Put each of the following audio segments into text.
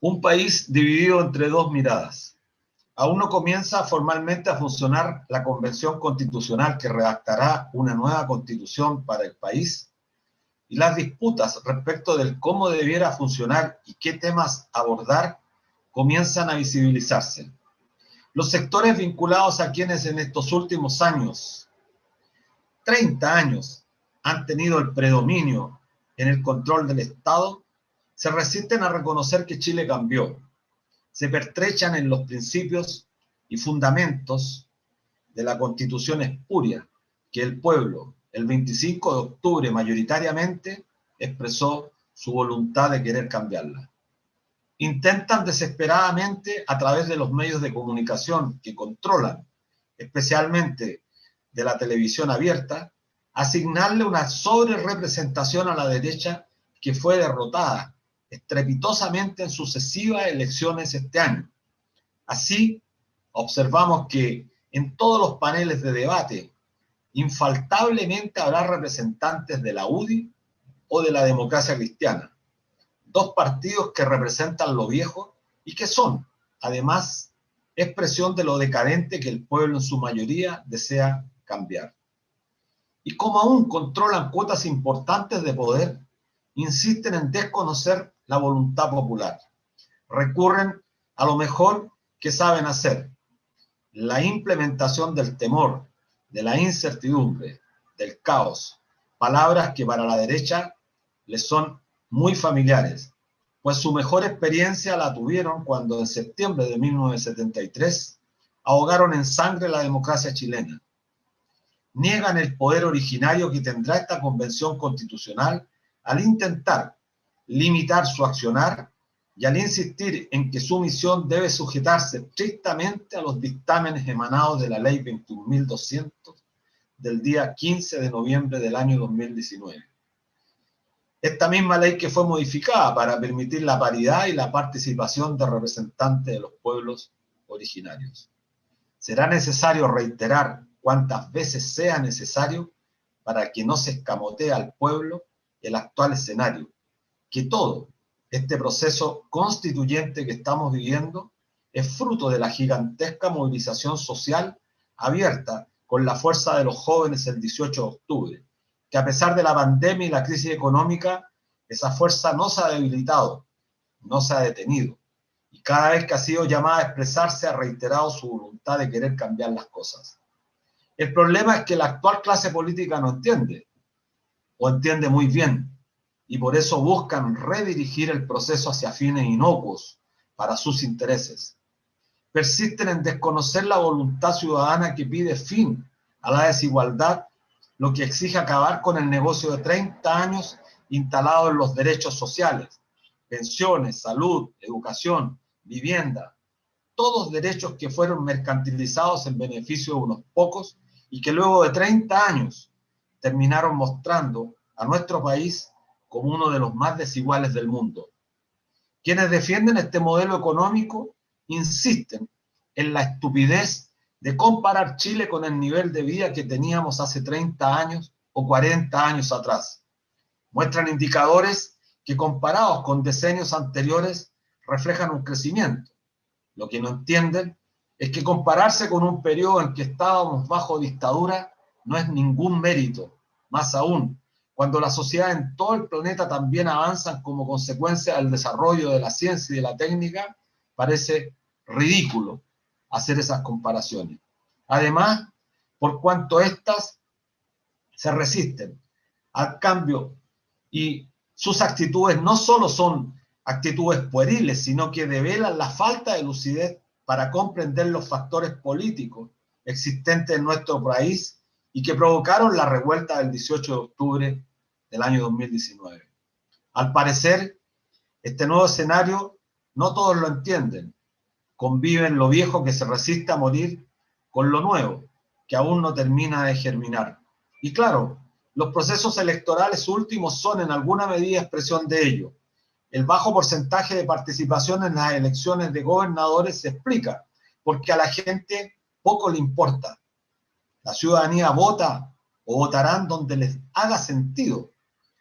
Un país dividido entre dos miradas. Aún no comienza formalmente a funcionar la Convención Constitucional que redactará una nueva constitución para el país, y las disputas respecto del cómo debiera funcionar y qué temas abordar comienzan a visibilizarse. Los sectores vinculados a quienes en estos últimos años, 30 años, han tenido el predominio en el control del Estado, se resisten a reconocer que Chile cambió. Se pertrechan en los principios y fundamentos de la Constitución espuria que el pueblo, el 25 de octubre, mayoritariamente expresó su voluntad de querer cambiarla. Intentan desesperadamente, a través de los medios de comunicación que controlan, especialmente de la televisión abierta, asignarle una sobrerepresentación a la derecha que fue derrotada estrepitosamente en sucesivas elecciones este año. Así, observamos que en todos los paneles de debate, infaltablemente habrá representantes de la UDI o de la Democracia Cristiana, dos partidos que representan lo viejo y que son, además, expresión de lo decadente que el pueblo en su mayoría desea cambiar. Y como aún controlan cuotas importantes de poder, insisten en desconocer la voluntad popular. Recurren a lo mejor que saben hacer: la implementación del temor, de la incertidumbre, del caos, palabras que para la derecha les son muy familiares, pues su mejor experiencia la tuvieron cuando en septiembre de 1973 ahogaron en sangre la democracia chilena. Niegan el poder originario que tendrá esta convención constitucional al intentar limitar su accionar y al insistir en que su misión debe sujetarse estrictamente a los dictámenes emanados de la Ley 21.200 del día 15 de noviembre del año 2019. Esta misma ley que fue modificada para permitir la paridad y la participación de representantes de los pueblos originarios. Será necesario reiterar cuantas veces sea necesario para que no se escamotee al pueblo el actual escenario, que todo este proceso constituyente que estamos viviendo es fruto de la gigantesca movilización social abierta con la fuerza de los jóvenes el 18 de octubre, que a pesar de la pandemia y la crisis económica, esa fuerza no se ha debilitado, no se ha detenido, y cada vez que ha sido llamada a expresarse ha reiterado su voluntad de querer cambiar las cosas. El problema es que la actual clase política no entiende, o entiende muy bien, y por eso buscan redirigir el proceso hacia fines inocuos para sus intereses. Persisten en desconocer la voluntad ciudadana que pide fin a la desigualdad, lo que exige acabar con el negocio de 30 años instalado en los derechos sociales, pensiones, salud, educación, vivienda, todos derechos que fueron mercantilizados en beneficio de unos pocos y que luego de 30 años terminaron mostrando a nuestro país como uno de los más desiguales del mundo. Quienes defienden este modelo económico insisten en la estupidez de comparar Chile con el nivel de vida que teníamos hace 30 años o 40 años atrás. Muestran indicadores que comparados con decenios anteriores reflejan un crecimiento. Lo que no entienden es que compararse con un periodo en que estábamos bajo dictadura no es ningún mérito. Más aún, cuando la sociedad en todo el planeta también avanzan como consecuencia del desarrollo de la ciencia y de la técnica, parece ridículo hacer esas comparaciones. Además, por cuanto éstas se resisten al cambio y sus actitudes no solo son actitudes pueriles, sino que develan la falta de lucidez para comprender los factores políticos existentes en nuestro país y que provocaron la revuelta del 18 de octubre del año 2019. Al parecer, este nuevo escenario no todos lo entienden. Conviven lo viejo que se resiste a morir con lo nuevo, que aún no termina de germinar. Y claro, los procesos electorales últimos son en alguna medida expresión de ello. El bajo porcentaje de participación en las elecciones de gobernadores se explica porque a la gente poco le importa. La ciudadanía vota o votarán donde les haga sentido.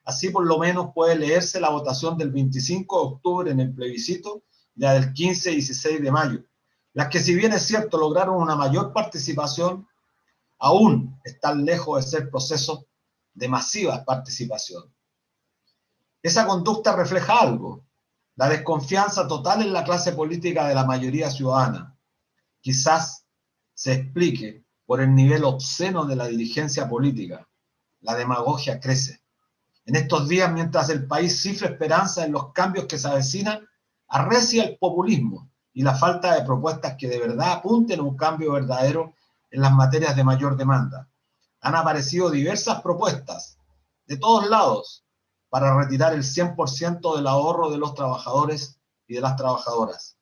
Así por lo menos puede leerse la votación del 25 de octubre en el plebiscito ya del 15 y 16 de mayo, las que si bien es cierto lograron una mayor participación, aún están lejos de ser procesos de masiva participación. Esa conducta refleja algo, la desconfianza total en la clase política de la mayoría ciudadana. Quizás se explique por el nivel obsceno de la dirigencia política. La demagogia crece. En estos días, mientras el país cifra esperanza en los cambios que se avecinan, arrecia el populismo y la falta de propuestas que de verdad apunten a un cambio verdadero en las materias de mayor demanda. Han aparecido diversas propuestas de todos lados para retirar el 100% del ahorro de los trabajadores y de las trabajadoras.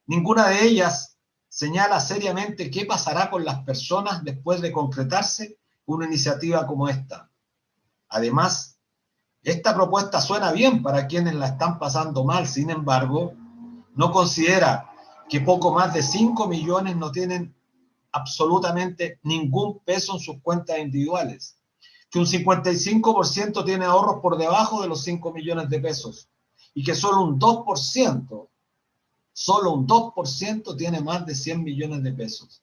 Ninguna de ellas señala seriamente qué pasará con las personas después de concretarse una iniciativa como esta. Además, esta propuesta suena bien para quienes la están pasando mal, sin embargo, no considera que poco más de 5 millones no tienen absolutamente ningún peso en sus cuentas individuales, que un 55% tiene ahorros por debajo de los 5 millones de pesos y que solo un 2% tiene más de 100 millones de pesos,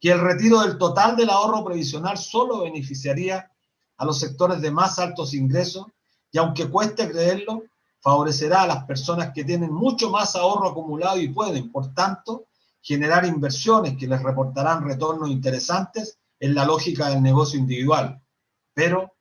que el retiro del total del ahorro previsional solo beneficiaría a los sectores de más altos ingresos y aunque cueste creerlo, favorecerá a las personas que tienen mucho más ahorro acumulado y pueden, por tanto, generar inversiones que les reportarán retornos interesantes en la lógica del negocio individual. Pero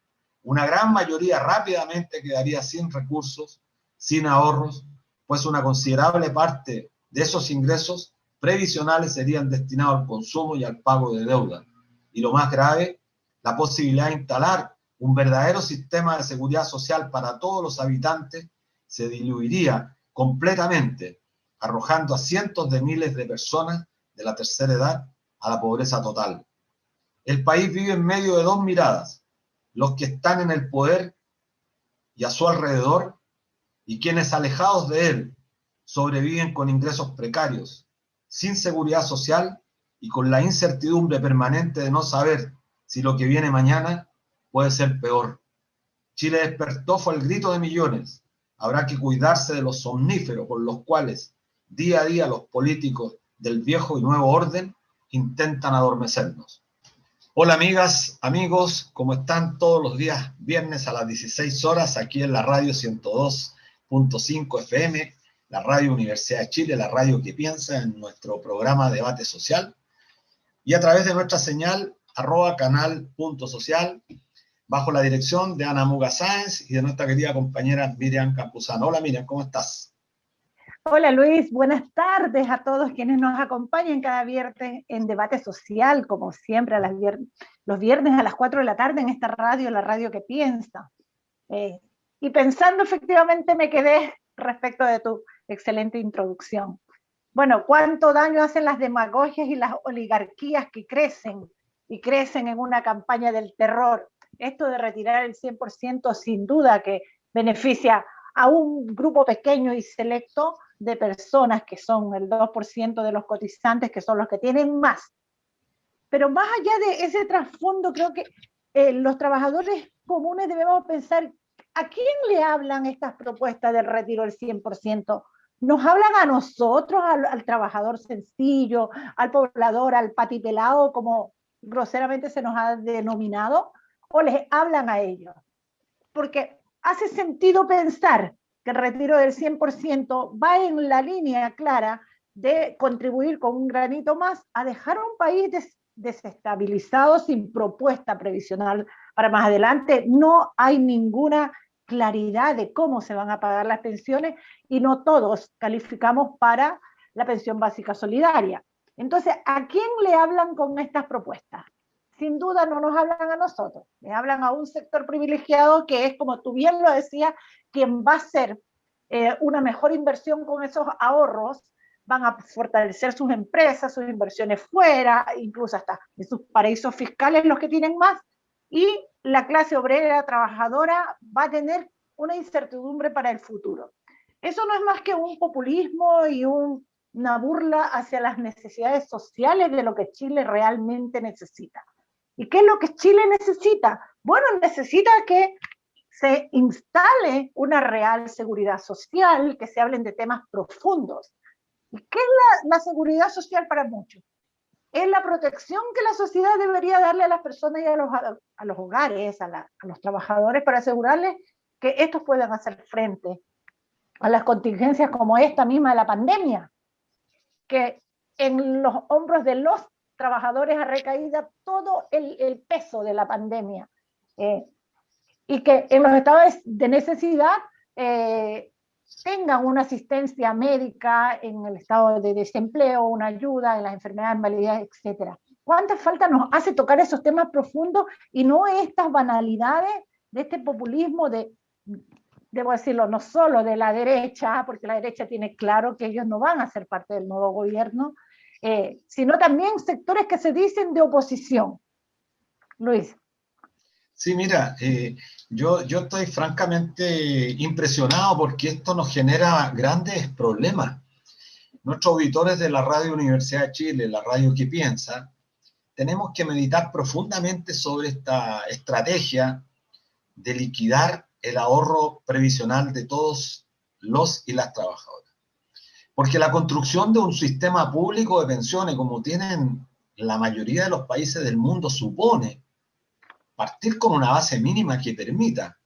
una gran mayoría rápidamente quedaría sin recursos, sin ahorros, pues una considerable parte de esos ingresos previsionales serían destinados al consumo y al pago de deuda. Y lo más grave, la posibilidad de instalar un verdadero sistema de seguridad social para todos los habitantes se diluiría completamente, arrojando a cientos de miles de personas de la tercera edad a la pobreza total. El país vive en medio de dos miradas, los que están en el poder y a su alrededor, y quienes alejados de él sobreviven con ingresos precarios, sin seguridad social y con la incertidumbre permanente de no saber si lo que viene mañana puede ser peor. Chile despertó fue el grito de millones. Habrá que cuidarse de los somníferos con los cuales día a día los políticos del viejo y nuevo orden intentan adormecernos. Hola amigas, amigos, ¿cómo están? Todos los días viernes a las 16 horas aquí en la radio 102.5 FM, la radio Universidad de Chile, la radio que piensa, en nuestro programa Debate Social y a través de nuestra señal @canal.social bajo la dirección de Ana Muga Sáenz y de nuestra querida compañera Miriam Campuzano. Hola Miriam, ¿cómo estás? Hola Luis, buenas tardes a todos quienes nos acompañan cada viernes en Debate Social, como siempre los viernes a las 4 de la tarde en esta radio, la radio que piensa. Y pensando efectivamente me quedé respecto de tu excelente introducción. Bueno, ¿cuánto daño hacen las demagogias y las oligarquías que crecen y crecen en una campaña del terror? Esto de retirar el 100% sin duda que beneficia a un grupo pequeño y selecto de personas que son el 2% de los cotizantes, que son los que tienen más. Pero más allá de ese trasfondo, creo que los trabajadores comunes debemos pensar, ¿a quién le hablan estas propuestas del retiro del 100%? ¿Nos hablan a nosotros, al trabajador sencillo, al poblador, al patipelado, como groseramente se nos ha denominado? ¿O les hablan a ellos? Porque hace sentido pensar que el retiro del 100% va en la línea clara de contribuir con un granito más a dejar a un país desestabilizado sin propuesta previsional para más adelante. No hay ninguna claridad de cómo se van a pagar las pensiones y no todos calificamos para la pensión básica solidaria. Entonces, ¿a quién le hablan con estas propuestas? Sin duda no nos hablan a nosotros, le hablan a un sector privilegiado que es, como tú bien lo decías, quien va a hacer una mejor inversión con esos ahorros, van a fortalecer sus empresas, sus inversiones fuera, incluso hasta en sus paraísos fiscales los que tienen más, y la clase obrera trabajadora va a tener una incertidumbre para el futuro. Eso no es más que un populismo y una burla hacia las necesidades sociales de lo que Chile realmente necesita. ¿Y qué es lo que Chile necesita? Bueno, necesita que se instale una real seguridad social, que se hablen de temas profundos. ¿Y qué es la seguridad social para muchos? Es la protección que la sociedad debería darle a las personas y a los hogares, a los trabajadores, para asegurarles que estos puedan hacer frente a las contingencias como esta misma de la pandemia, que en los hombros de los trabajadores ha recaído todo el peso de la pandemia, y que en los estados de necesidad tengan una asistencia médica, en el estado de desempleo, una ayuda en las enfermedades, invalidez, etc. ¿Cuánta falta nos hace tocar esos temas profundos y no estas banalidades de este populismo debo decirlo, no solo de la derecha, porque la derecha tiene claro que ellos no van a ser parte del nuevo gobierno, sino también sectores que se dicen de oposición? Luis. Sí, mira, yo estoy francamente impresionado porque esto nos genera grandes problemas. Nuestros auditores de la Radio Universidad de Chile, la radio que piensa, tenemos que meditar profundamente sobre esta estrategia de liquidar el ahorro previsional de todos los y las trabajadoras. Porque la construcción de un sistema público de pensiones, como tienen la mayoría de los países del mundo, supone partir con una base mínima que permita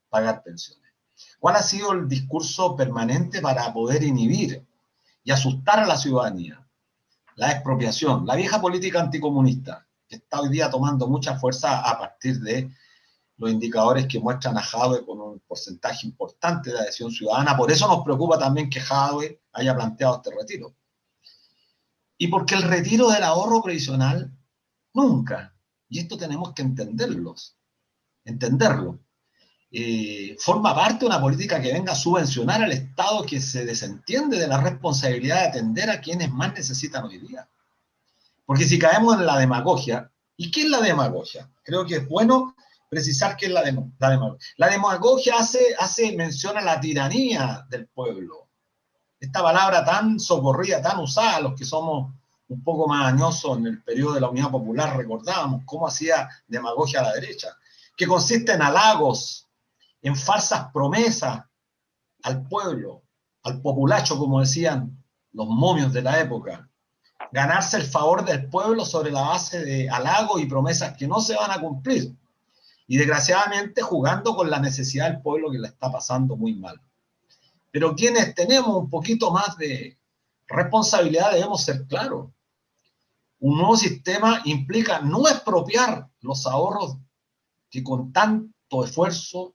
pagar pensiones. ¿Cuál ha sido el discurso permanente para poder inhibir y asustar a la ciudadanía? La expropiación, la vieja política anticomunista, que está hoy día tomando mucha fuerza a partir de los indicadores que muestran a Jadwe con un porcentaje importante de adhesión ciudadana. Por eso nos preocupa también que Jadwe haya planteado este retiro. Y porque el retiro del ahorro previsional nunca, y esto tenemos que entenderlo, forma parte de una política que venga a subvencionar al Estado, que se desentiende de la responsabilidad de atender a quienes más necesitan hoy día. Porque si caemos en la demagogia, ¿y qué es la demagogia? Creo que es bueno precisar qué es la demagogia. La demagogia hace mención a la tiranía del pueblo. Esta palabra tan socorrida, tan usada, los que somos un poco más añosos en el periodo de la Unidad Popular, recordábamos cómo hacía demagogia a la derecha, que consiste en halagos, en falsas promesas al pueblo, al populacho, como decían los momios de la época. Ganarse el favor del pueblo sobre la base de halagos y promesas que no se van a cumplir. Y desgraciadamente jugando con la necesidad del pueblo, que la está pasando muy mal. Pero quienes tenemos un poquito más de responsabilidad debemos ser claros. Un nuevo sistema implica no expropiar los ahorros que con tanto esfuerzo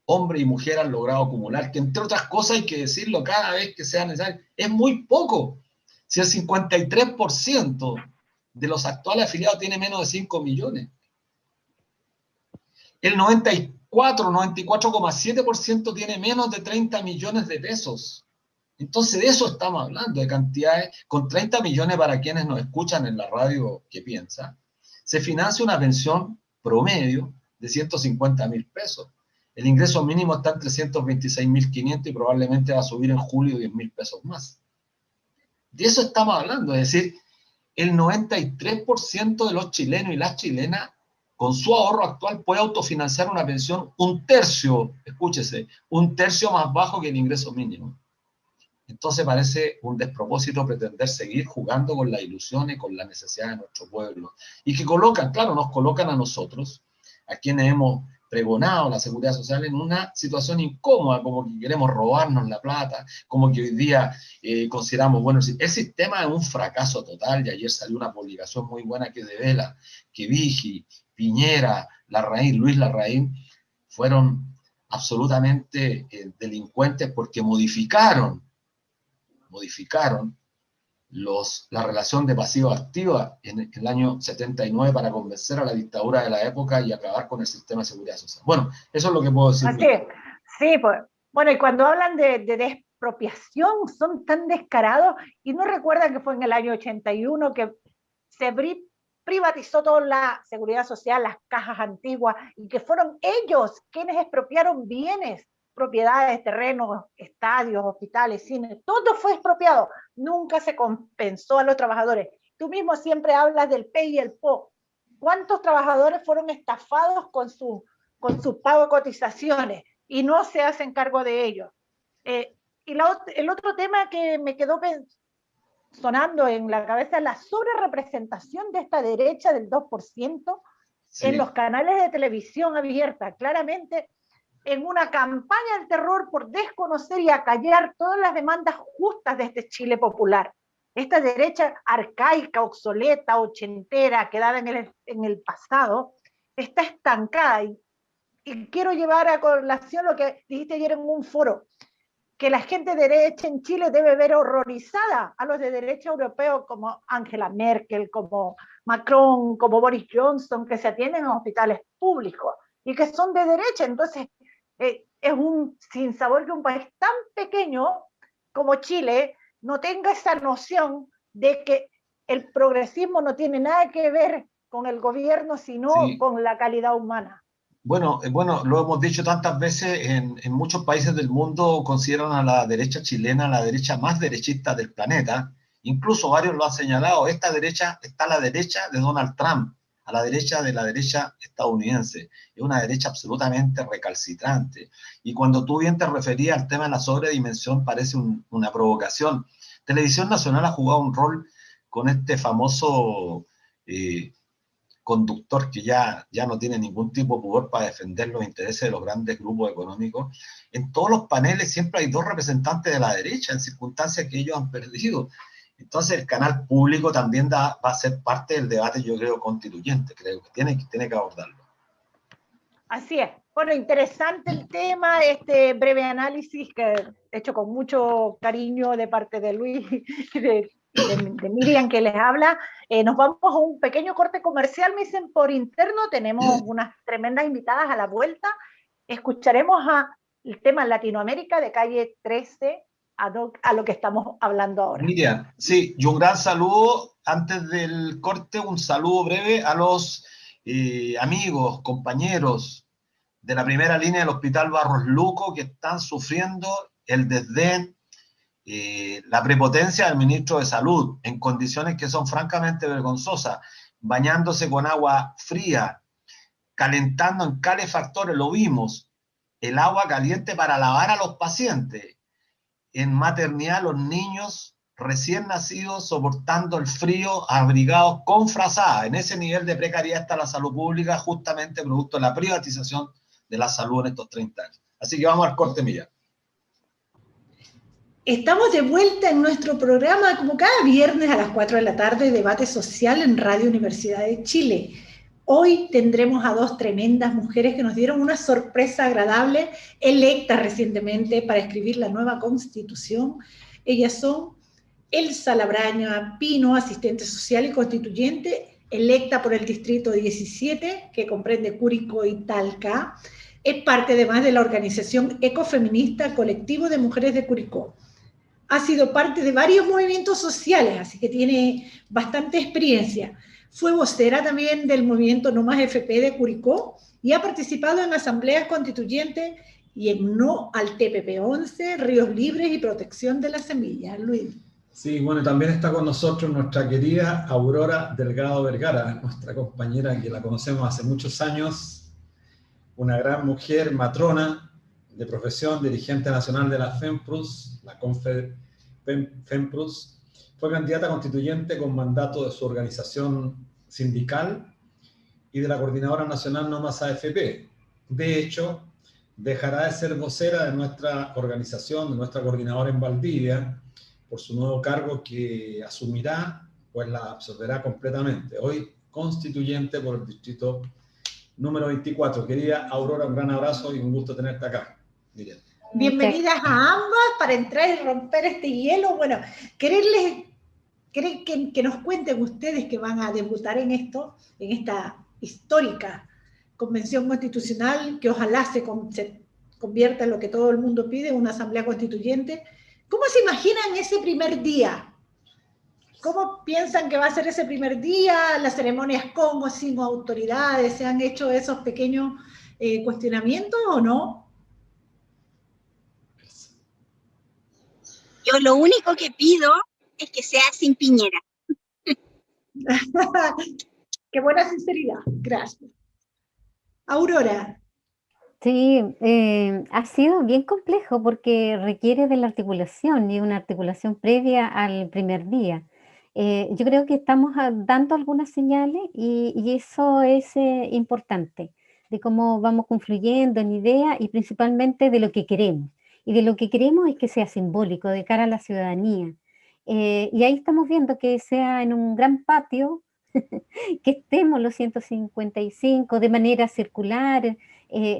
hombre y mujer han logrado acumular, que entre otras cosas hay que decirlo cada vez que sea necesario, es muy poco. Si el 53% de los actuales afiliados tiene menos de 5 millones, el 94,7% tiene menos de 30 millones de pesos. Entonces de eso estamos hablando, de cantidades. Con 30 millones, para quienes nos escuchan en la radio que piensa, se financia una pensión promedio de 150.000 pesos. El ingreso mínimo está en 326.500 y probablemente va a subir en julio 10.000 pesos más. De eso estamos hablando, es decir, el 93% de los chilenos y las chilenas con su ahorro actual puede autofinanciar una pensión un tercio, escúchese, un tercio más bajo que el ingreso mínimo. Entonces parece un despropósito pretender seguir jugando con las ilusiones, con las necesidades de nuestro pueblo. Y que colocan, claro, nos colocan a nosotros, a quienes hemos pregonado la seguridad social, en una situación incómoda, como que queremos robarnos la plata, como que hoy día consideramos, bueno, el sistema es un fracaso total, y ayer salió una publicación muy buena que devela que Vigi, Piñera, Larraín, Luis Larraín, fueron absolutamente delincuentes porque modificaron la relación de pasivo-activa en el año 79 para convencer a la dictadura de la época y acabar con el sistema de seguridad social. Bueno, eso es lo que puedo decir. Así es. Sí, pues, bueno, y cuando hablan de expropiación son tan descarados, y no recuerdan que fue en el año 81 que se privatizó toda la seguridad social, las cajas antiguas, y que fueron ellos quienes expropiaron bienes, propiedades, terrenos, estadios, hospitales, cines, todo fue expropiado, nunca se compensó a los trabajadores. Tú mismo siempre hablas del PE y el PO. ¿Cuántos trabajadores fueron estafados con su pago de cotizaciones y no se hacen cargo de ellos? Y el otro tema que me quedó sonando en la cabeza la sobrerepresentación de esta derecha del 2% sí, en los canales de televisión abierta, claramente en una campaña de terror por desconocer y acallar todas las demandas justas de este Chile popular. Esta derecha arcaica, obsoleta, ochentera, quedada en el pasado, está estancada. Y quiero llevar a colación lo que dijiste ayer en un foro, que la gente de derecha en Chile debe ver horrorizada a los de derecha europeos como Angela Merkel, como Macron, como Boris Johnson, que se atienden a hospitales públicos y que son de derecha. Entonces, es un sinsabor que un país tan pequeño como Chile no tenga esa noción de que el progresismo no tiene nada que ver con el gobierno, sino sí, con la calidad humana. Bueno, lo hemos dicho tantas veces, en muchos países del mundo consideran a la derecha chilena la derecha más derechista del planeta. Incluso varios lo han señalado. Esta derecha está a la derecha de Donald Trump, a la derecha de la derecha estadounidense. Es una derecha absolutamente recalcitrante. Y cuando tú bien te referías al tema de la sobredimensión, parece una provocación. Televisión Nacional ha jugado un rol con este famoso conductor que ya no tiene ningún tipo de pudor para defender los intereses de los grandes grupos económicos. En todos los paneles siempre hay dos representantes de la derecha en circunstancias que ellos han perdido. Entonces el canal público también va a ser parte del debate, yo creo, constituyente. Creo que tiene que abordarlo. Así es. Bueno, interesante el tema, este breve análisis que he hecho con mucho cariño de parte de Luis, de Miriam que les habla. Nos vamos a un pequeño corte comercial, me dicen por interno, tenemos unas tremendas invitadas a la vuelta. Escucharemos el tema Latinoamérica de Calle 13, a lo que estamos hablando ahora. Miriam, sí, y un gran saludo, antes del corte, un saludo breve a los amigos, compañeros de la primera línea del Hospital Barros Luco que están sufriendo el desdén, la prepotencia del ministro de Salud en condiciones que son francamente vergonzosas, bañándose con agua fría, calentando en calefactores, lo vimos, el agua caliente para lavar a los pacientes, en maternidad los niños recién nacidos soportando el frío, abrigados con frazada. En ese nivel de precariedad está la salud pública, justamente producto de la privatización de la salud en estos 30 años. Así que vamos al corte, Milla. Estamos de vuelta en nuestro programa, como cada viernes a las 4 de la tarde, Debate Social en Radio Universidad de Chile. Hoy tendremos a dos tremendas mujeres que nos dieron una sorpresa agradable, electas recientemente para escribir la nueva Constitución. Ellas son Elsa Labraña Pino, asistente social y constituyente, electa por el Distrito 17, que comprende Curicó y Talca. Es parte además de la organización ecofeminista Colectivo de Mujeres de Curicó. Ha sido parte de varios movimientos sociales, así que tiene bastante experiencia. Fue vocera también del movimiento No Más FP de Curicó y ha participado en asambleas constituyentes y en No al TPP-11, Ríos Libres y Protección de las Semillas. Luis. Sí, bueno, también está con nosotros nuestra querida Aurora Delgado Vergara, nuestra compañera que la conocemos hace muchos años, una gran mujer, matrona de profesión, dirigente nacional de la FEMPRUS, la FEMPRUS, fue candidata constituyente con mandato de su organización sindical y de la Coordinadora Nacional No Más AFP. De hecho, dejará de ser vocera de nuestra organización, de nuestra coordinadora en Valdivia, por su nuevo cargo que asumirá, pues la absorberá completamente. Hoy constituyente por el distrito número 24. Querida Aurora, un gran abrazo y un gusto tenerte acá. Miriam. Bienvenidas a ambas para entrar y romper este hielo. Bueno, querer que nos cuenten ustedes que van a debutar en esto, en esta histórica convención constitucional, que ojalá se convierta en lo que todo el mundo pide, una asamblea constituyente. ¿Cómo se imaginan ese primer día? ¿Cómo piensan que va a ser ese primer día? ¿Las ceremonias con o sin autoridades? ¿Se han hecho esos pequeños cuestionamientos o no? Yo lo único que pido es que sea sin Piñera. Qué buena sinceridad. Gracias. Aurora. Sí, ha sido bien complejo porque requiere de la articulación y una articulación previa al primer día. Yo creo que estamos dando algunas señales y eso es importante, de cómo vamos confluyendo en ideas y principalmente de lo que queremos. Y de lo que queremos es que sea simbólico de cara a la ciudadanía. Y ahí estamos viendo que sea en un gran patio, que estemos los 155 de manera circular,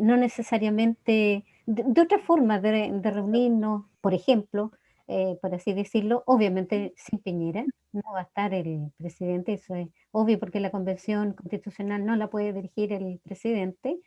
no necesariamente de otra forma de reunirnos, por ejemplo, por así decirlo, obviamente sin Piñera, no va a estar el presidente, eso es obvio porque la convención constitucional no la puede dirigir el presidente.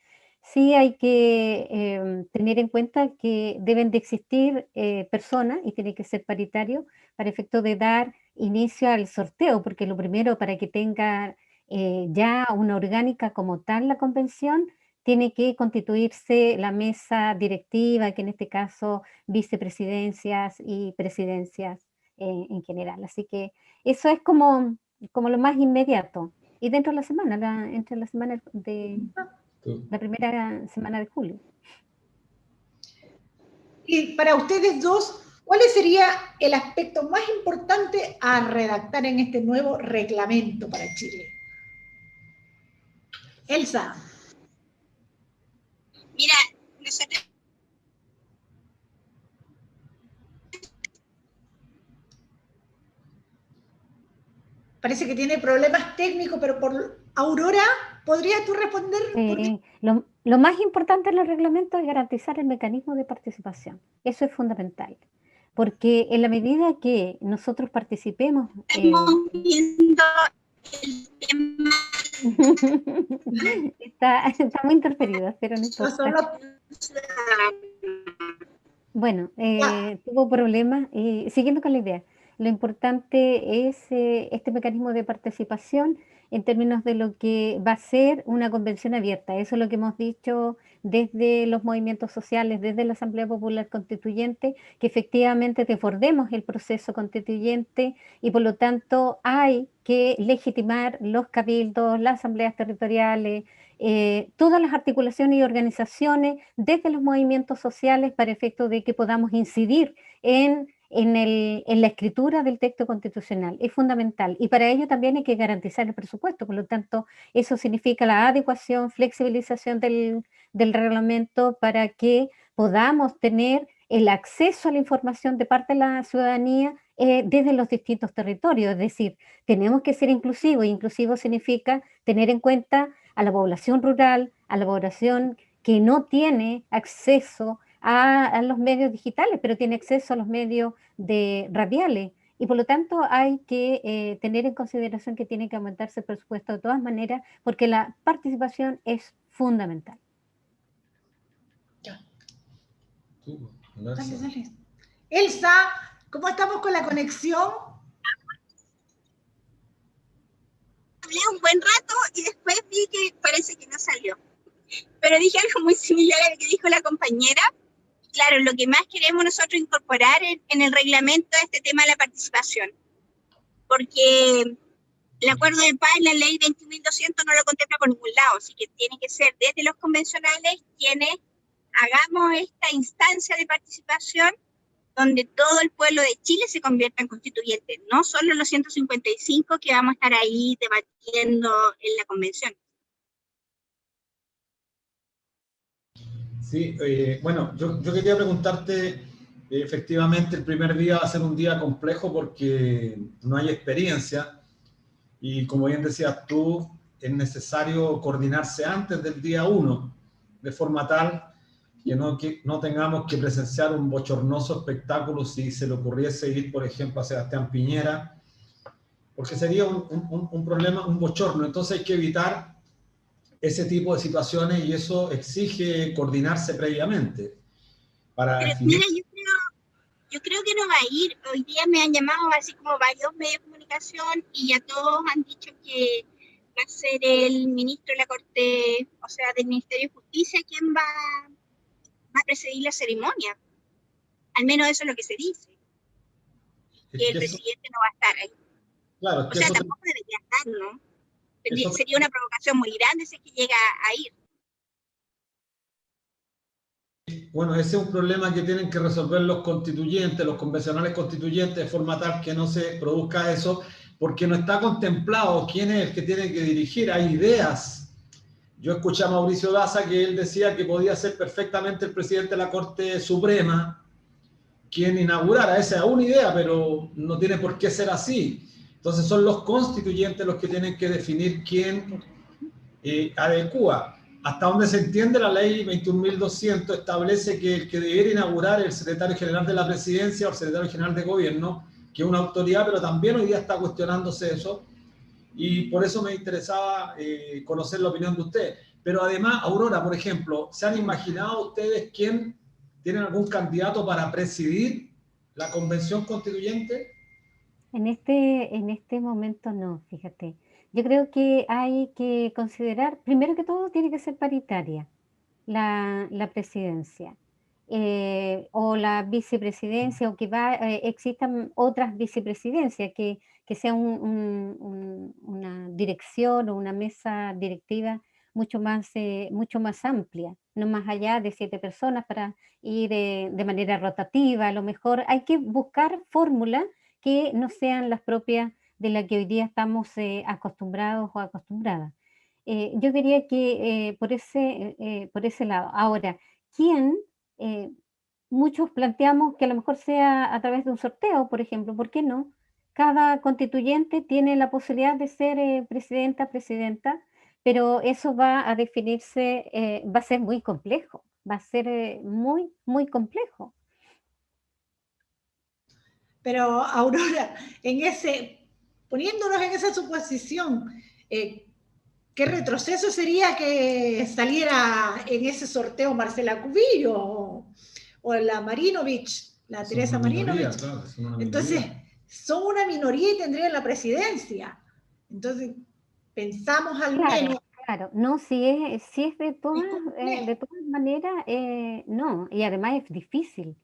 Sí hay que tener en cuenta que deben de existir personas y tiene que ser paritario para efecto de dar inicio al sorteo, porque lo primero para que tenga ya una orgánica como tal la convención, tiene que constituirse la mesa directiva, que en este caso vicepresidencias y presidencias en general. Así que eso es como lo más inmediato. Y dentro de la semana, entre la semana de la primera semana de julio. Y para ustedes dos, ¿cuál sería el aspecto más importante a redactar en este nuevo reglamento para Chile? Elsa. Mira, nosotros Parece que tiene problemas técnicos, pero por Aurora, ¿podrías tú responder? Lo más importante en los reglamentos es garantizar el mecanismo de participación. Eso es fundamental. Porque en la medida que nosotros participemos... estamos viendo el tema. Está muy interferido, pero no importa. Bueno, tuvo problemas y siguiendo con la idea, lo importante es este mecanismo de participación en términos de lo que va a ser una convención abierta. Eso es lo que hemos dicho desde los movimientos sociales, desde la Asamblea Popular Constituyente, que efectivamente desbordemos el proceso constituyente y por lo tanto hay que legitimar los cabildos, las asambleas territoriales, todas las articulaciones y organizaciones desde los movimientos sociales para efecto de que podamos incidir en la escritura del texto constitucional. Es fundamental. Y para ello también hay que garantizar el presupuesto. Por lo tanto, eso significa la adecuación, flexibilización del reglamento para que podamos tener el acceso a la información de parte de la ciudadanía desde los distintos territorios. Es decir, tenemos que ser inclusivos. Inclusivo significa tener en cuenta a la población rural, a la población que no tiene acceso a los medios digitales, pero tiene acceso a los medios radiales. Y por lo tanto hay que tener en consideración que tiene que aumentarse el presupuesto de todas maneras, porque la participación es fundamental. Dale. Elsa, ¿cómo estamos con la conexión? Hablé un buen rato y después vi que parece que no salió. Pero dije algo muy similar a lo que dijo la compañera. Claro, lo que más queremos nosotros incorporar en el reglamento es este tema de la participación. Porque el acuerdo de paz, la ley 21.200 no lo contempla por ningún lado, así que tiene que ser desde los convencionales quienes hagamos esta instancia de participación donde todo el pueblo de Chile se convierta en constituyente, no solo los 155 que vamos a estar ahí debatiendo en la convención. Sí, bueno, yo quería preguntarte, efectivamente el primer día va a ser un día complejo porque no hay experiencia y como bien decías tú, es necesario coordinarse antes del día 1, de forma tal que no tengamos que presenciar un bochornoso espectáculo si se le ocurriese ir, por ejemplo, a Sebastián Piñera, porque sería un problema, un bochorno. Entonces hay que evitar ese tipo de situaciones y eso exige coordinarse previamente. Mira, yo creo que no va a ir. Hoy día me han llamado así como varios medios de comunicación y ya todos han dicho que va a ser el ministro de la Corte, o sea, del Ministerio de Justicia, quien va a presidir la ceremonia. Al menos eso es lo que se dice. Que el presidente no va a estar ahí. Claro, o sea, tampoco debería estar, ¿no? Sería una provocación muy grande si es que llega a ir. bueno, ese es un problema que tienen que resolver los constituyentes, los convencionales constituyentes, de forma tal que no se produzca eso, porque no está contemplado quién es el que tiene que dirigir. Hay ideas. Yo escuché a Mauricio Daza que él decía que podía ser perfectamente el presidente de la Corte Suprema quien inaugurara. Esa es una idea, pero no tiene por qué ser así. Entonces son los constituyentes los que tienen que definir quién adecua. Hasta donde se entiende, la ley 21.200 establece que el que debiera inaugurar el secretario general de la presidencia o el secretario general de gobierno, que es una autoridad, pero también hoy día está cuestionándose eso, y por eso me interesaba conocer la opinión de usted. Pero además, Aurora, por ejemplo, ¿se han imaginado ustedes quién tienen algún candidato para presidir la convención constituyente? En este momento no, fíjate. Yo creo que hay que considerar, primero que todo, tiene que ser paritaria la presidencia, o la vicepresidencia, o que existan otras vicepresidencias, que sea una dirección o una mesa directiva mucho más amplia, no más allá de 7 personas para ir de manera rotativa. A lo mejor hay que buscar fórmulas que no sean las propias de las que hoy día estamos acostumbrados o acostumbradas. Yo diría que por ese lado. Ahora, ¿quién? Eh, Muchos planteamos que a lo mejor sea a través de un sorteo, por ejemplo, ¿por qué no? Cada constituyente tiene la posibilidad de ser presidenta, presidenta, pero eso va a definirse, va a ser muy complejo, va a ser muy, muy complejo. Pero Aurora, poniéndonos en esa suposición, ¿qué retroceso sería que saliera en ese sorteo Marcela Cubillo o la Marinovich, la Teresa Marinovich? Claro, entonces, son una minoría y tendrían la presidencia. Entonces, pensamos al menos... Claro, no, si es de todas maneras, no, y además es difícil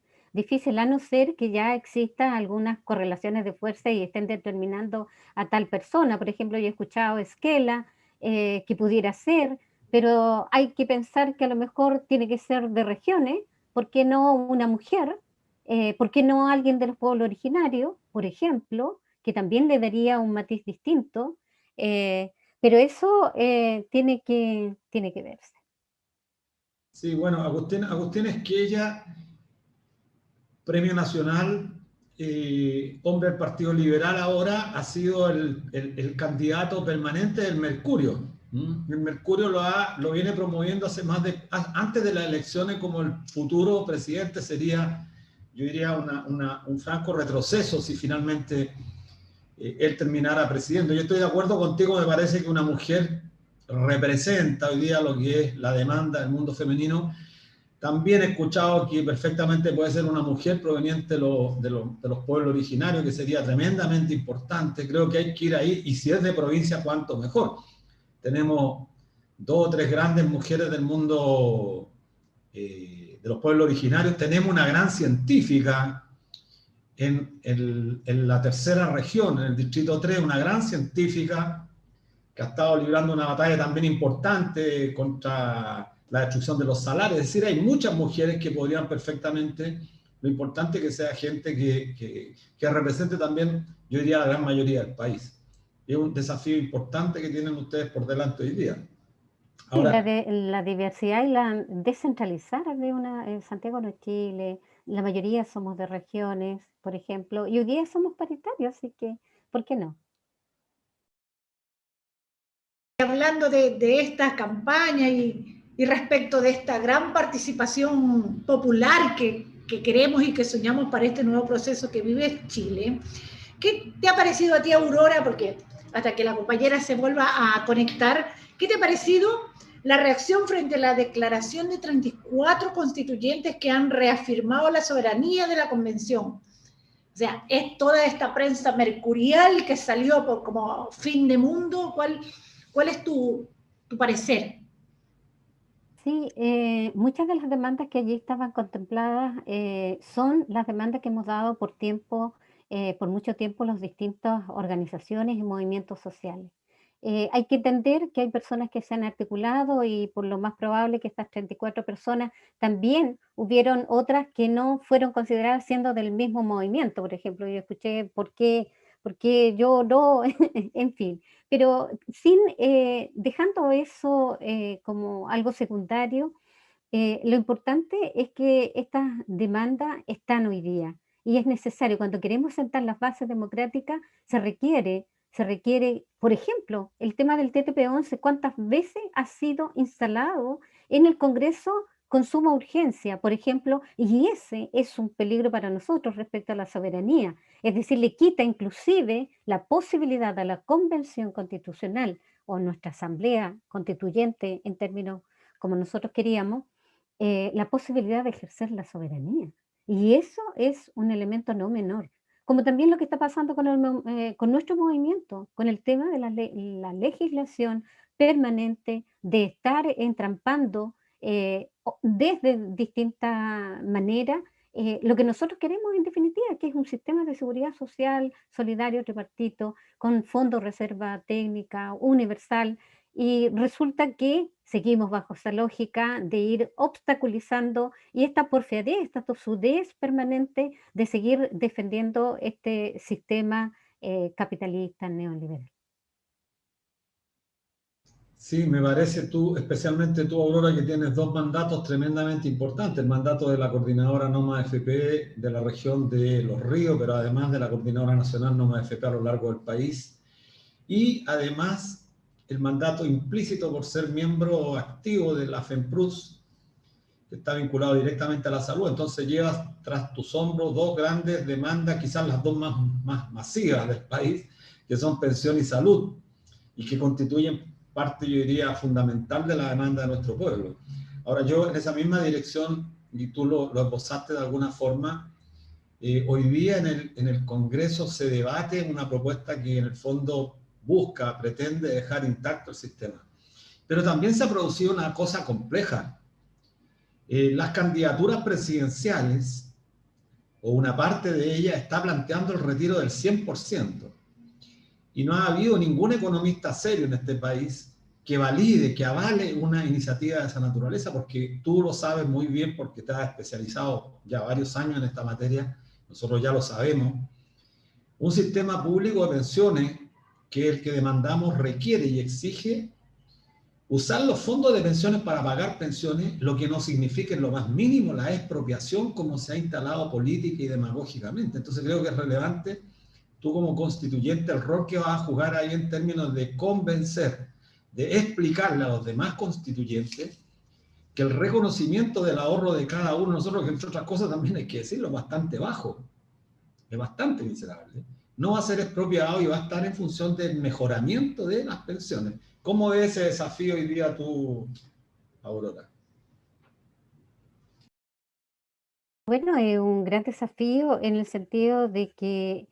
a no ser que ya existan algunas correlaciones de fuerza y estén determinando a tal persona. Por ejemplo, yo he escuchado Esquela, que pudiera ser, pero hay que pensar que a lo mejor tiene que ser de regiones. ¿Por qué no una mujer? ¿Por qué no alguien de los pueblos originarios, por ejemplo, que también le daría un matiz distinto? Pero eso tiene que verse. Sí, bueno, Agustín Esquella, Premio Nacional, hombre del Partido Liberal ahora, ha sido el candidato permanente del Mercurio. El Mercurio lo viene promoviendo antes de las elecciones como el futuro presidente. Sería, yo diría, un franco retroceso si finalmente él terminara presidiendo. Yo estoy de acuerdo contigo, me parece que una mujer representa hoy día lo que es la demanda del mundo femenino. También he escuchado que perfectamente puede ser una mujer proveniente de los pueblos originarios, que sería tremendamente importante. Creo que hay que ir ahí, y si es de provincia, cuánto mejor. Tenemos 2 o 3 grandes mujeres del mundo de los pueblos originarios. Tenemos una gran científica en la tercera región, en el distrito 3, una gran científica que ha estado librando una batalla también importante contra la destrucción de los salarios. Es decir, hay muchas mujeres que podrían perfectamente, lo importante es que sea gente que represente también, yo diría, la gran mayoría del país. Es un desafío importante que tienen ustedes por delante hoy día. Ahora, la diversidad y la descentralizar Santiago no es Chile, la mayoría somos de regiones, por ejemplo, y hoy día somos paritarios, así que, ¿por qué no? Hablando de esta campaña y respecto de esta gran participación popular que queremos y que soñamos para este nuevo proceso que vive Chile, ¿qué te ha parecido a ti, Aurora? Porque hasta que la compañera se vuelva a conectar, ¿qué te ha parecido la reacción frente a la declaración de 34 constituyentes que han reafirmado la soberanía de la convención? O sea, es toda esta prensa mercurial que salió como fin de mundo. ¿Cuál es tu parecer? Sí, muchas de las demandas que allí estaban contempladas son las demandas que hemos dado por mucho tiempo, las distintas organizaciones y movimientos sociales. Hay que entender que hay personas que se han articulado y por lo más probable que estas 34 personas también hubieron otras que no fueron consideradas siendo del mismo movimiento. Por ejemplo, yo escuché por qué yo no, en fin. Pero sin, dejando eso como algo secundario, lo importante es que estas demandas están hoy día y es necesario. Cuando queremos sentar las bases democráticas, se requiere, por ejemplo, el tema del TTP-11, ¿cuántas veces ha sido instalado en el Congreso con suma urgencia, por ejemplo? Y ese es un peligro para nosotros respecto a la soberanía. Es decir, le quita inclusive la posibilidad a la Convención Constitucional o nuestra Asamblea Constituyente, en términos como nosotros queríamos, la posibilidad de ejercer la soberanía. Y eso es un elemento no menor. Como también lo que está pasando con nuestro movimiento, con el tema de la legislación permanente, de estar entrampando desde distintas maneras lo que nosotros queremos en definitiva, que es un sistema de seguridad social solidario, tripartito, con fondo reserva técnica, universal, y resulta que seguimos bajo esa lógica de ir obstaculizando y esta porfiadez, esta tosudez permanente de seguir defendiendo este sistema capitalista neoliberal. Sí, me parece tú, especialmente tú, Aurora, que tienes dos mandatos tremendamente importantes. El mandato de la coordinadora Noma FP de la región de Los Ríos, pero además de la coordinadora nacional Noma FP a lo largo del país. Y además el mandato implícito por ser miembro activo de la FEMPRUS, que está vinculado directamente a la salud. Entonces llevas tras tus hombros dos grandes demandas, quizás las dos más masivas del país, que son pensión y salud, y que constituyen parte, yo diría, fundamental de la demanda de nuestro pueblo. Ahora, yo en esa misma dirección, y tú lo esbozaste de alguna forma, hoy día en el Congreso se debate una propuesta que en el fondo pretende dejar intacto el sistema. Pero también se ha producido una cosa compleja. Las candidaturas presidenciales, o una parte de ellas, está planteando el retiro del 100%. Y no ha habido ningún economista serio en este país que valide, que avale una iniciativa de esa naturaleza, porque tú lo sabes muy bien porque te has especializado ya varios años en esta materia, nosotros ya lo sabemos. Un sistema público de pensiones, que es el que demandamos, requiere y exige usar los fondos de pensiones para pagar pensiones, lo que no significa en lo más mínimo la expropiación como se ha instalado política y demagógicamente. Entonces creo que es relevante tú como constituyente el rol que vas a jugar ahí en términos de convencer, de explicarle a los demás constituyentes que el reconocimiento del ahorro de cada uno de nosotros, que entre otras cosas también hay que decirlo, es bastante bajo, es bastante miserable, no va a ser expropiado y va a estar en función del mejoramiento de las pensiones. ¿Cómo ves ese desafío hoy día tú, Aurora? Bueno, es un gran desafío en el sentido de que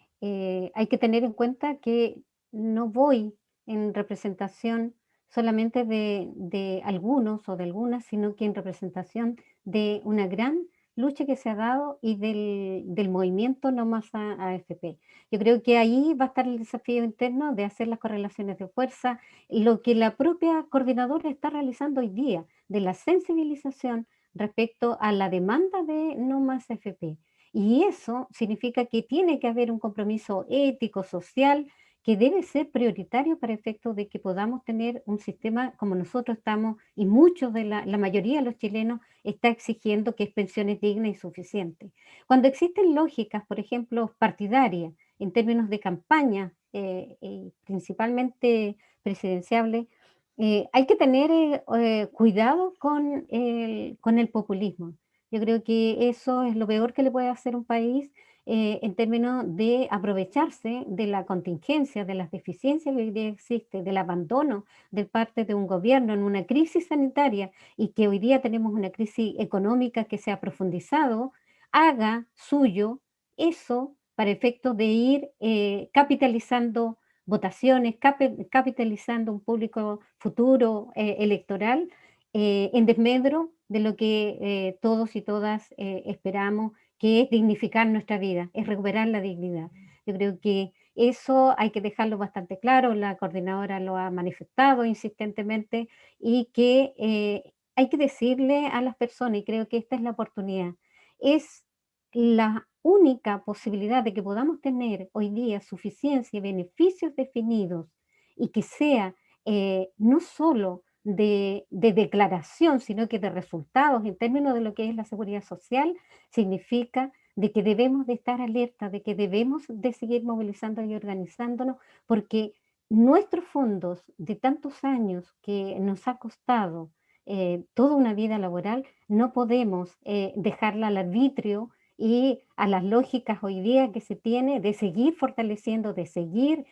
hay que tener en cuenta que no voy en representación solamente de algunos o de algunas, sino que en representación de una gran lucha que se ha dado y del movimiento No Más AFP. Yo creo que ahí va a estar el desafío interno de hacer las correlaciones de fuerza, lo que la propia coordinadora está realizando hoy día, de la sensibilización respecto a la demanda de No Más FP. Y eso significa que tiene que haber un compromiso ético, social, que debe ser prioritario para efectos de que podamos tener un sistema como nosotros estamos, y muchos de la mayoría de los chilenos está exigiendo, que es pensiones dignas y suficientes. Cuando existen lógicas, por ejemplo, partidarias, en términos de campaña, principalmente presidenciables, hay que tener cuidado con el populismo. Yo creo que eso es lo peor que le puede hacer un país en términos de aprovecharse de la contingencia, de las deficiencias que hoy día existe, del abandono de parte de un gobierno en una crisis sanitaria y que hoy día tenemos una crisis económica que se ha profundizado, haga suyo eso para efectos de ir capitalizando votaciones, capitalizando un público futuro electoral en desmedro de lo que todos y todas esperamos, que es dignificar nuestra vida, es recuperar la dignidad. Yo creo que Eso hay que dejarlo bastante claro, la coordinadora lo ha manifestado insistentemente y que hay que decirle a las personas, y creo que esta es la oportunidad, es la única posibilidad de que podamos tener hoy día suficiencia y beneficios definidos y que sea no solo de declaración, sino que de resultados en términos de lo que es la seguridad social, significa de que debemos de estar alerta, de que debemos de seguir movilizando y organizándonos, porque nuestros fondos de tantos años que nos ha costado toda una vida laboral, no podemos dejarla al arbitrio y a las lógicas hoy día que se tiene de seguir fortaleciendo, de seguir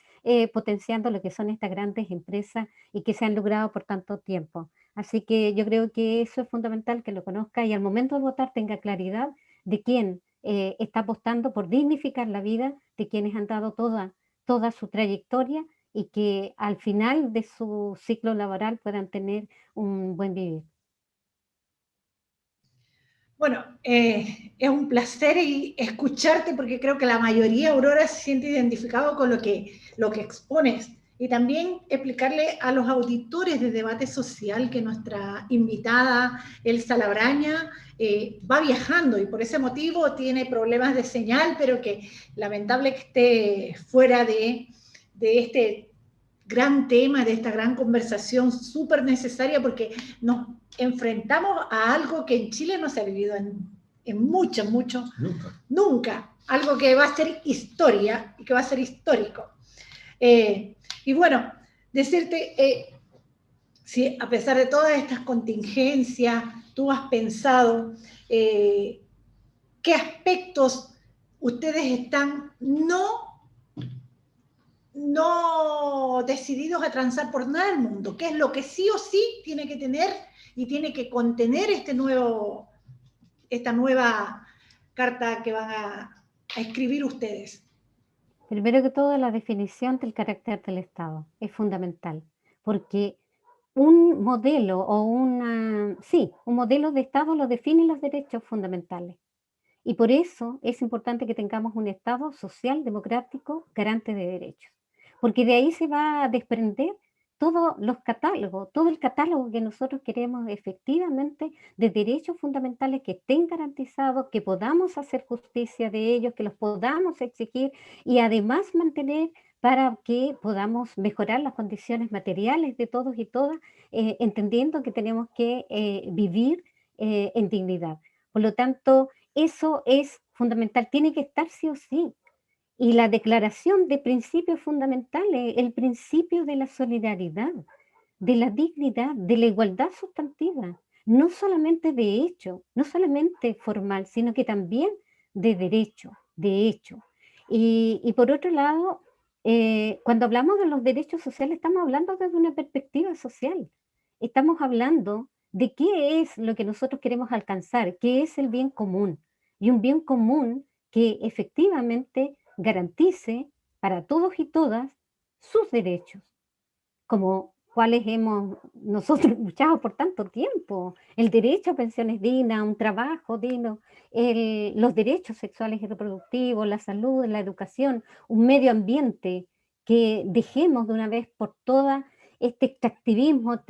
potenciando lo que son estas grandes empresas y que se han logrado por tanto tiempo. Así que yo creo que eso es fundamental que lo conozca y al momento de votar tenga claridad de quién está apostando por dignificar la vida de quienes han dado toda su trayectoria y que al final de su ciclo laboral puedan tener un buen vivir. Bueno, es un placer escucharte porque creo que la mayoría, Aurora, se siente identificado con lo que expones. Y también explicarle a los auditores de Debate Social que nuestra invitada, Elsa Labraña, va viajando y por ese motivo tiene problemas de señal, pero que lamentable que esté fuera de este gran tema, de esta gran conversación súper necesaria porque nos enfrentamos a algo que en Chile no se ha vivido en mucho, nunca. Algo que va a ser historia y que va a ser histórico. Y bueno, decirte, si a pesar de todas estas contingencias, tú has pensado qué aspectos ustedes están no decididos a transar por nada del mundo, qué es lo que sí o sí tiene que tener y tiene que contener esta nueva carta que van a escribir ustedes. Primero que todo, la definición del carácter del Estado es fundamental, porque un modelo o un modelo de Estado lo definen los derechos fundamentales. Y por eso es importante que tengamos un Estado social, democrático, garante de derechos. Porque de ahí se va a desprender todos los catálogos, todo el catálogo que nosotros queremos efectivamente de derechos fundamentales que estén garantizados, que podamos hacer justicia de ellos, que los podamos exigir y además mantener para que podamos mejorar las condiciones materiales de todos y todas, entendiendo que tenemos que vivir en dignidad. Por lo tanto, eso es fundamental, tiene que estar sí o sí. Y la declaración de principios fundamentales, el principio de la solidaridad, de la dignidad, de la igualdad sustantiva, no solamente de hecho, no solamente formal, sino que también de derecho, de hecho. Y por otro lado, cuando hablamos de los derechos sociales, estamos hablando desde una perspectiva social. Estamos hablando de qué es lo que nosotros queremos alcanzar, qué es el bien común. Y un bien común que efectivamente garantice para todos y todas sus derechos, como cuáles hemos nosotros luchado por tanto tiempo, el derecho a pensiones dignas, a un trabajo digno, los derechos sexuales y reproductivos, la salud, la educación, un medio ambiente, que dejemos de una vez por todas este extractivismo,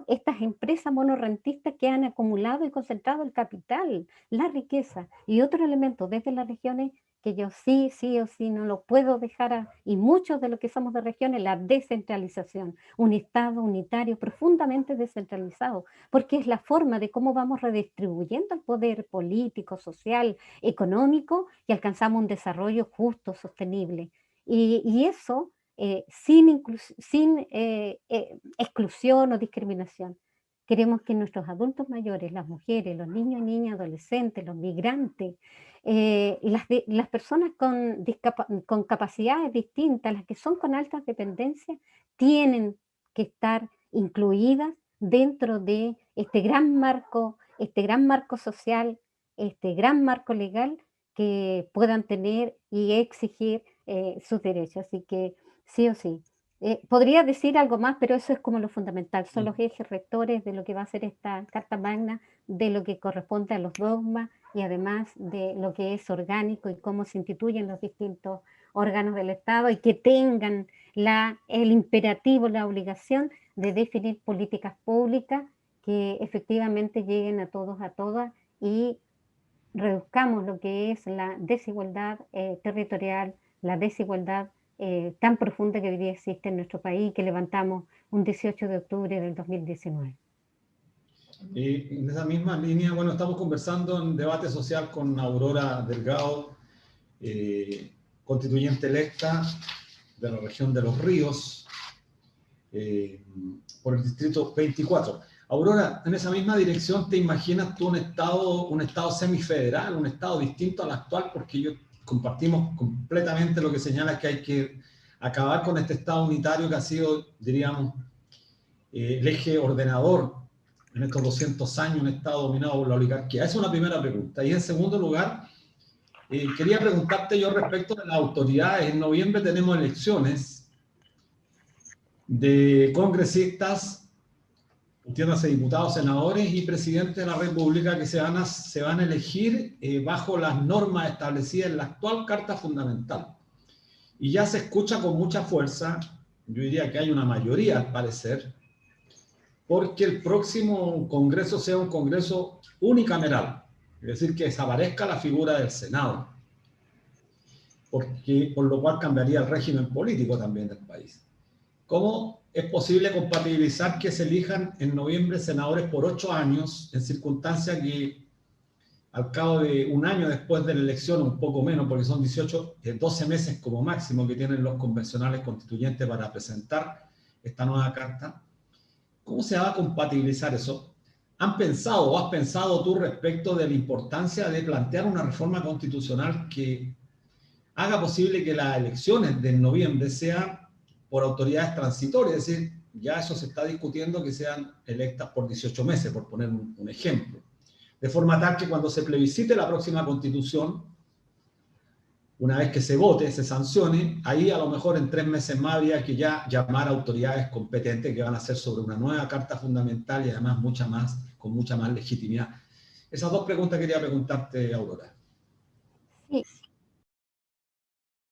estas empresas monorrentistas que han acumulado y concentrado el capital, la riqueza y otro elemento desde las regiones que yo sí o sí no lo puedo dejar, y muchos de los que somos de regiones, la descentralización, un Estado unitario profundamente descentralizado, porque es la forma de cómo vamos redistribuyendo el poder político, social, económico y alcanzamos un desarrollo justo, sostenible. Y eso sin exclusión o discriminación. Queremos que nuestros adultos mayores, las mujeres, los niños y niñas, adolescentes, los migrantes, las personas con capacidades distintas, las que son con altas dependencias, tienen que estar incluidas dentro de este gran marco social, este gran marco legal que puedan tener y exigir sus derechos. Así que sí o sí. Podría decir algo más, pero eso es como lo fundamental, son los ejes rectores de lo que va a ser esta Carta Magna, de lo que corresponde a los dogmas y además de lo que es orgánico y cómo se instituyen los distintos órganos del Estado y que tengan el imperativo, la obligación de definir políticas públicas que efectivamente lleguen a todos, a todas, y reduzcamos lo que es la desigualdad territorial, la desigualdad tan profunda que hoy día existe en nuestro país, que levantamos un 18 de octubre del 2019. En esa misma línea, bueno, estamos conversando en debate social con Aurora Delgado, constituyente electa de la región de Los Ríos, por el distrito 24. Aurora, en esa misma dirección, ¿te imaginas tú un estado semifederal, un estado distinto al actual? Porque compartimos completamente lo que señala que hay que acabar con este estado unitario que ha sido, diríamos, el eje ordenador en estos 200 años, un estado dominado por la oligarquía. Esa es una primera pregunta. Y en segundo lugar, quería preguntarte yo respecto de las autoridades. En noviembre tenemos elecciones de congresistas, entiéndase, diputados, senadores y presidentes de la República que se van a elegir bajo las normas establecidas en la actual Carta Fundamental. Y ya se escucha con mucha fuerza, yo diría que hay una mayoría al parecer, porque el próximo Congreso sea un Congreso unicameral, es decir, que desaparezca la figura del Senado, por lo cual cambiaría el régimen político también del país. ¿Cómo es posible compatibilizar que se elijan en noviembre senadores por 8 años, en circunstancias que al cabo de un año después de la elección, un poco menos, porque son 12 meses como máximo que tienen los convencionales constituyentes para presentar esta nueva carta? ¿Cómo se va a compatibilizar eso? ¿Han pensado o has pensado tú respecto de la importancia de plantear una reforma constitucional que haga posible que las elecciones de noviembre sean por autoridades transitorias? Es decir, ya eso se está discutiendo, que sean electas por 18 meses, por poner un ejemplo. De forma tal que cuando se plebiscite la próxima constitución, una vez que se vote, se sancione, ahí a lo mejor en 3 meses más habría que ya llamar a autoridades competentes que van a hacer sobre una nueva carta fundamental y además con mucha más legitimidad. Esas dos preguntas quería preguntarte, Aurora. Sí.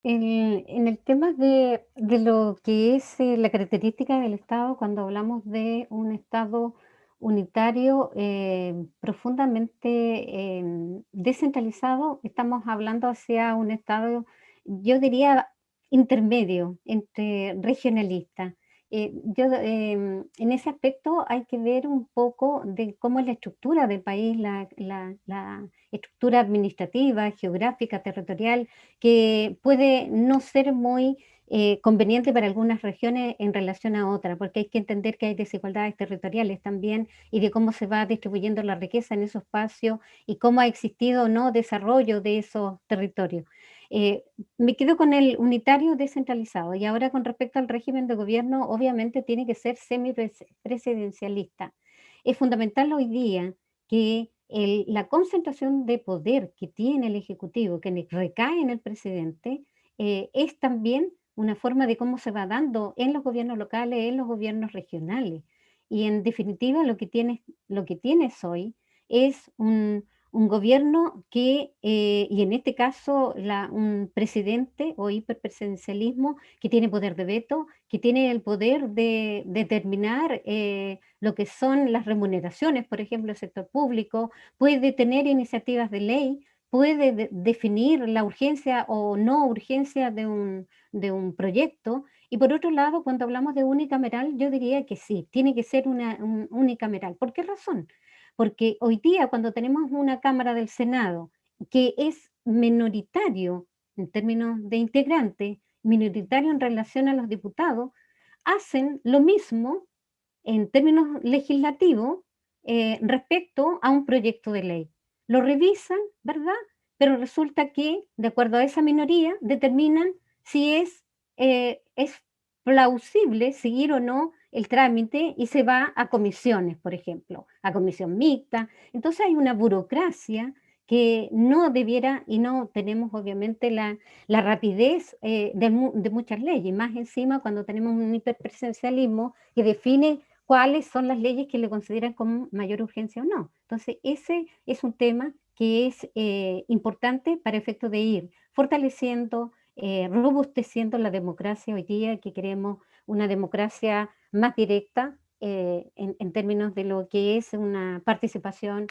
En el tema de lo que es la característica del Estado, cuando hablamos de un Estado unitario profundamente descentralizado, estamos hablando hacia un Estado, yo diría, intermedio, entre regionalista. En ese aspecto hay que ver un poco de cómo es la estructura del país, la estructura administrativa, geográfica, territorial, que puede no ser muy conveniente para algunas regiones en relación a otras, porque hay que entender que hay desigualdades territoriales también y de cómo se va distribuyendo la riqueza en esos espacios y cómo ha existido o no desarrollo de esos territorios. Me quedo con el unitario descentralizado y ahora con respecto al régimen de gobierno, obviamente tiene que ser semipresidencialista. Es fundamental hoy día que la concentración de poder que tiene el Ejecutivo, que recae en el presidente, es también una forma de cómo se va dando en los gobiernos locales, en los gobiernos regionales. Y en definitiva lo que tienes hoy es un gobierno que, y en este caso un presidente o hiperpresidencialismo que tiene poder de veto, que tiene el poder de determinar lo que son las remuneraciones, por ejemplo, del sector público, puede tener iniciativas de ley, puede definir la urgencia o no urgencia de un proyecto. Y por otro lado, cuando hablamos de unicameral, yo diría que sí, tiene que ser un unicameral. ¿Por qué razón? Porque hoy día cuando tenemos una Cámara del Senado que es minoritario en términos de integrantes, minoritario en relación a los diputados, hacen lo mismo en términos legislativos respecto a un proyecto de ley. Lo revisan, ¿verdad? Pero resulta que, de acuerdo a esa minoría, determinan si es plausible seguir o no el trámite y se va a comisiones, por ejemplo, a comisión mixta. Entonces hay una burocracia que no debiera, y no tenemos obviamente la rapidez de muchas leyes, más encima cuando tenemos un hiperpresencialismo que define cuáles son las leyes que le consideran con mayor urgencia o no. Entonces ese es un tema que es importante para efecto de ir fortaleciendo robusteciendo la democracia hoy día, que queremos una democracia más directa en términos de lo que es una participación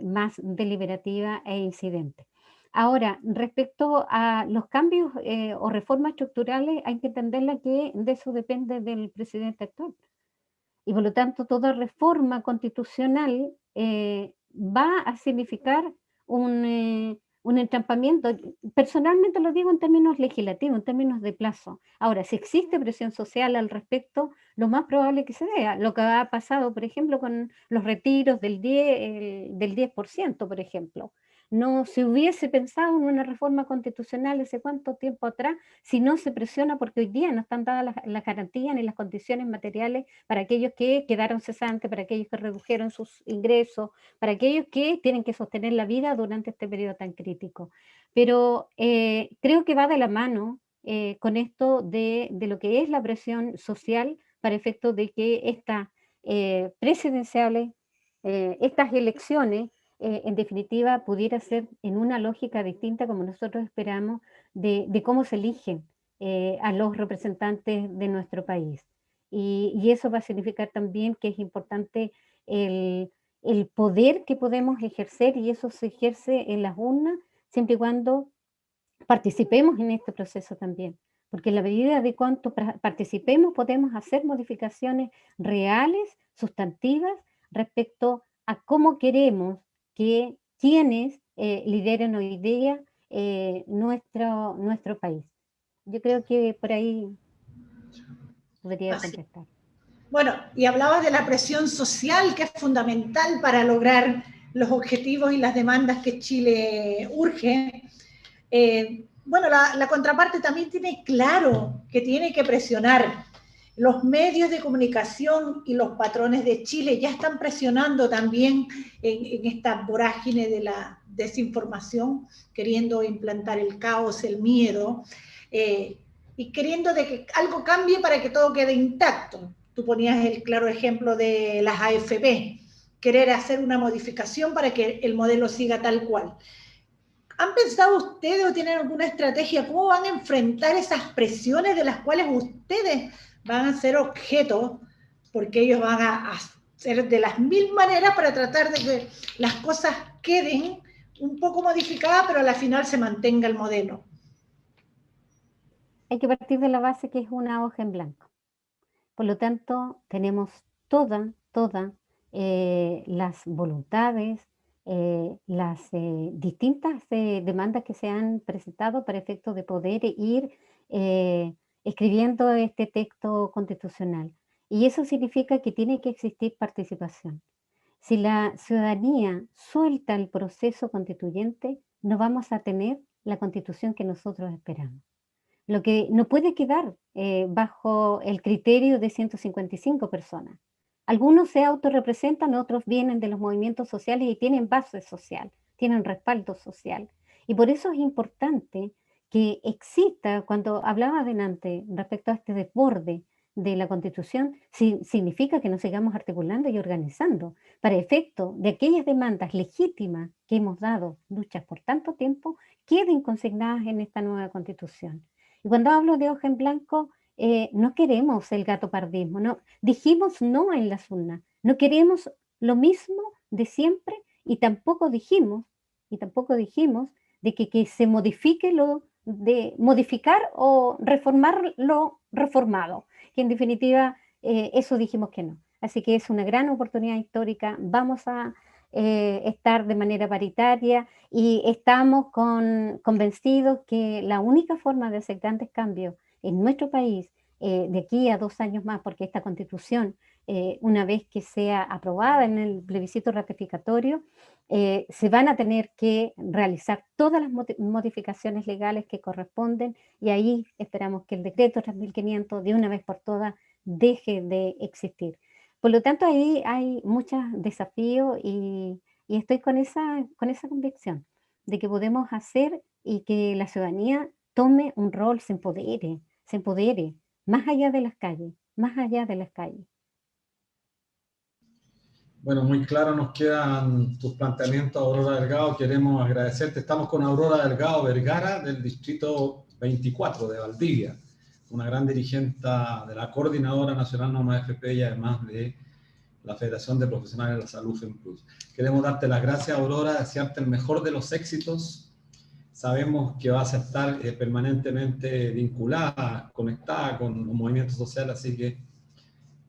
más deliberativa e incidente. Ahora, respecto a los cambios o reformas estructurales, hay que entenderla que de eso depende del presidente actual. Y por lo tanto, toda reforma constitucional va a significar un entrampamiento. Personalmente lo digo en términos legislativos, en términos de plazo. Ahora, si existe presión social al respecto, lo más probable es que se vea. Lo que ha pasado, por ejemplo, con los retiros del 10%, por ejemplo. No se hubiese pensado en una reforma constitucional hace cuánto tiempo atrás, si no se presiona, porque hoy día no están dadas las garantías ni las condiciones materiales para aquellos que quedaron cesantes, para aquellos que redujeron sus ingresos, para aquellos que tienen que sostener la vida durante este periodo tan crítico. Pero creo que va de la mano con esto de lo que es la presión social para efecto de que estas presidenciales, estas elecciones, en definitiva, pudiera ser en una lógica distinta como nosotros esperamos de cómo se eligen a los representantes de nuestro país. Y eso va a significar también que es importante el poder que podemos ejercer, y eso se ejerce en las urnas, siempre y cuando participemos en este proceso también. Porque en la medida de cuánto participemos, podemos hacer modificaciones reales, sustantivas, respecto a cómo queremos que quienes lideren hoy día nuestro país. Yo creo que por ahí podría contestar. Bueno, y hablabas de la presión social, que es fundamental para lograr los objetivos y las demandas que Chile urge. Bueno, la contraparte también tiene claro que tiene que presionar. Los medios de comunicación y los patrones de Chile ya están presionando también en esta vorágine de la desinformación, queriendo implantar el caos, el miedo, y queriendo de que algo cambie para que todo quede intacto. Tú ponías el claro ejemplo de las AFP, querer hacer una modificación para que el modelo siga tal cual. ¿Han pensado ustedes o tienen alguna estrategia? ¿Cómo van a enfrentar esas presiones de las cuales ustedes van a ser objeto? Porque ellos van a hacer de las mil maneras para tratar de que las cosas queden un poco modificadas, pero a la final se mantenga el modelo. Hay que partir de la base que es una hoja en blanco. Por lo tanto, tenemos todas las voluntades, las distintas demandas que se han presentado para efecto de poder ir escribiendo este texto constitucional. Y eso significa que tiene que existir participación. Si la ciudadanía suelta el proceso constituyente, no vamos a tener la constitución que nosotros esperamos. Lo que no puede quedar bajo el criterio de 155 personas. Algunos se autorrepresentan, otros vienen de los movimientos sociales y tienen base social, tienen respaldo social. Y por eso es importante que exista, cuando hablaba adelante respecto a este desborde de la Constitución, significa que nos sigamos articulando y organizando para efecto de aquellas demandas legítimas que hemos dado luchas por tanto tiempo, queden consignadas en esta nueva Constitución. Y cuando hablo de hoja en blanco, no queremos el gatopardismo, no, dijimos no en las urnas, no queremos lo mismo de siempre y tampoco dijimos de que se modifique de modificar o reformar lo reformado, que en definitiva eso dijimos que no. Así que es una gran oportunidad histórica, vamos a estar de manera paritaria y estamos convencidos que la única forma de hacer grandes cambios en nuestro país de aquí a 2 años más, porque esta Constitución, una vez que sea aprobada en el plebiscito ratificatorio, se van a tener que realizar todas las modificaciones legales que corresponden, y ahí esperamos que el decreto 3500 de una vez por todas deje de existir. Por lo tanto, ahí hay muchos desafíos y estoy con esa convicción de que podemos hacer y que la ciudadanía tome un rol, se empodere, más allá de las calles, más allá de las calles. Bueno, muy claro nos quedan tus planteamientos, Aurora Delgado. Queremos agradecerte. Estamos con Aurora Delgado Vergara, del distrito 24 de Valdivia, una gran dirigente de la Coordinadora Nacional No Más AFP y además de la Federación de Profesionales de la Salud FEMPLUS. Queremos darte las gracias, Aurora, desearte el mejor de los éxitos. Sabemos que vas a estar permanentemente vinculada, conectada con los movimientos sociales, así que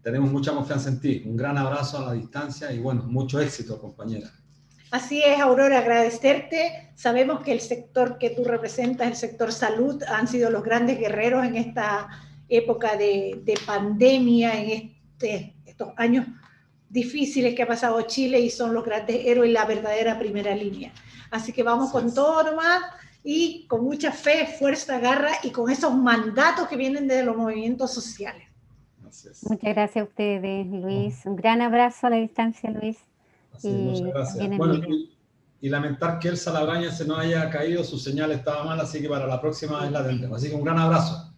tenemos mucha confianza en ti. Un gran abrazo a la distancia y bueno, mucho éxito, compañera. Así es, Aurora, agradecerte. Sabemos que el sector que tú representas, el sector salud, han sido los grandes guerreros en esta época de pandemia, en estos años difíciles que ha pasado Chile, y son los grandes héroes, la verdadera primera línea. Así que vamos con todo nomás y con mucha fe, fuerza, garra y con esos mandatos que vienen de los movimientos sociales. Muchas gracias a ustedes, Luis. Un gran abrazo a la distancia, Luis. Muchas gracias. Bueno, y lamentar que Elsa Labraña se nos haya caído, su señal estaba mal, así que para la próxima es la tendremos. Así que un gran abrazo.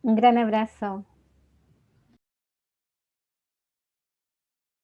Un gran abrazo.